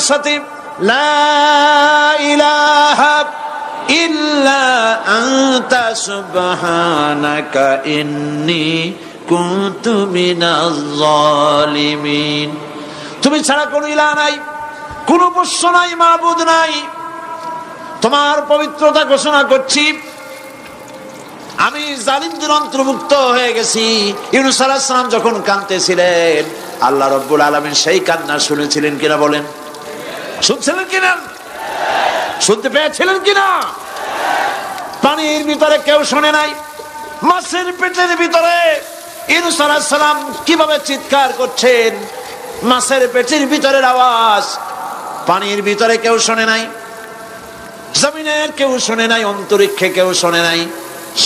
সাথে লা ইলাহা ইল্লা আনতা সুবহানাকা ইন্নী কুনতু মিনাজ জালিমিন। তুমি ছাড়া কোনো ইলাহ নাই, কোনো উপাস্য নাই, মাবুদ নাই, তোমার পবিত্রতা ঘোষণা করছি, আমি জালিমদের অন্তর্ভুক্ত হয়ে গেছি। ইউনূস আলাইহিস সালাম যখন কাঁদতেছিলেন, আল্লাহ রাব্বুল আলামিন সেই কান্না শুনেছিলেন কিনা বলেন? শুনছিলেন কিনা? শুনতে পেয়েছিলেন কিনা? পানির ভিতরে কেউ শোনে নাই, মাছের পেটের ভিতরে ইউনূস আলাইহিস সালাম কিভাবে চিৎকার করছেন, মাছের পেটের ভিতরের আওয়াজ পানির ভিতরে কেউ শোনে নাই, জমিনের কেউ শোনে নাই, অন্তরিক্ষে কেউ শোনে নাই,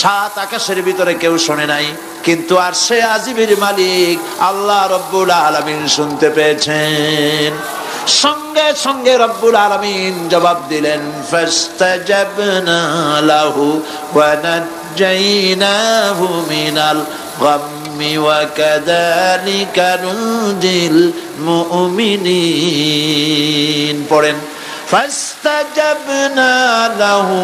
সাত আকাশের ভিতরে কেউ শোনে নাই, কিন্তু আরশে আজিমের মালিক আল্লাহ রাব্বুল আলামিন শুনতে পেয়েছেন। সঙ্গে সঙ্গে রব্বুল আলামিন জবাব দিলেন, ফাস্তাজাবনা লাহু ওয়া নাজ্জাইনাহু মিনাল গাম্মি ওয়া কাযালিকা নুনজিল মুমিনিন। পড়েন, ফাস্তাজাবনা লাহু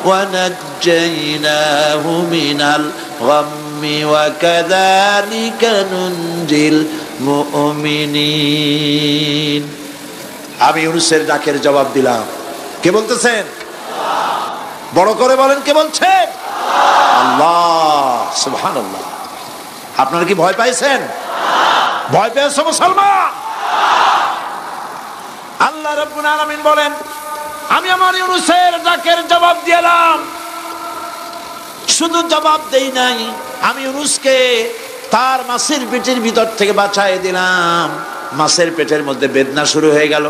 ওয়া নাজ্জাইনাহু মিনাল গাম্মি ওয়া কাযালিকা নুনজিল মুমিনিন। আমি ইউনূসের ডাকের জবাব দিলাম। কে বলতেছেন? বড় করে বলেন, কে বলছেন? আল্লাহ। সুবহানাল্লাহ। আপনারা কি ভয় পাইছেন? ভয় পেয়েছো মুসলমান? আল্লাহ রাব্বুল আলামিন বলেন, আমি আমার ইউনূসের ডাকের জবাব দিলাম। শুধু জবাব দেই নাই, আমি ইউনূসকে তার মাছের পেটের ভিতর থেকে বাঁচায় দিলাম। মাছের পেটের মধ্যে বেদনা শুরু হয়ে গেল,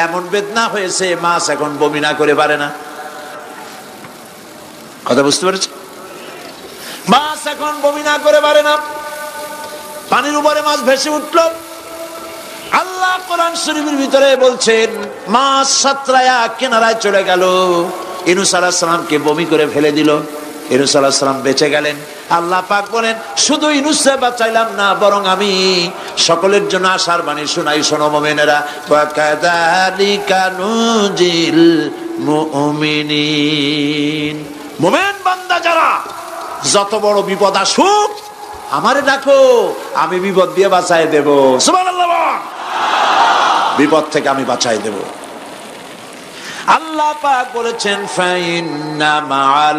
এমন বেদনা হয়েছে মাছ এখন বমি না করে পারে না। কথা বুঝতে পেরেছ? মাছ এখন বমি না করে পারে না। পানির উপরে মাছ ভেসে উঠল। আল্লাহ কোরআন শরীফের ভিতরে বলছেন, মাছ সাতরায়া কিনারায় চলে গেল, ইউনূস আলাইহিস সালামকে বমি করে ফেলে দিল। ইউনূস আলাইহিস সালাম বেঁচে গেলেন। আল্লাহ পাক বলেন, শুধু ইউনূসকে বাঁচাইলাম না, বরং আমি সকলের জন্য আশার বাণী শোনাই, শোনো মুমিনেরা, ওয়া কাযালিকা নুনজিল মুমিনিন। মুমিন বান্দা যারা, যত বড় বিপদ আসুক আমারে ডাকো, আমি বিপদ দিয়ে বাঁচাই দেব। সুবহানাল্লাহ। বিপদ থেকে আমি বাঁচাই দেব। আল্লাহ পাক বলেছেন, ফাইন্না মাআল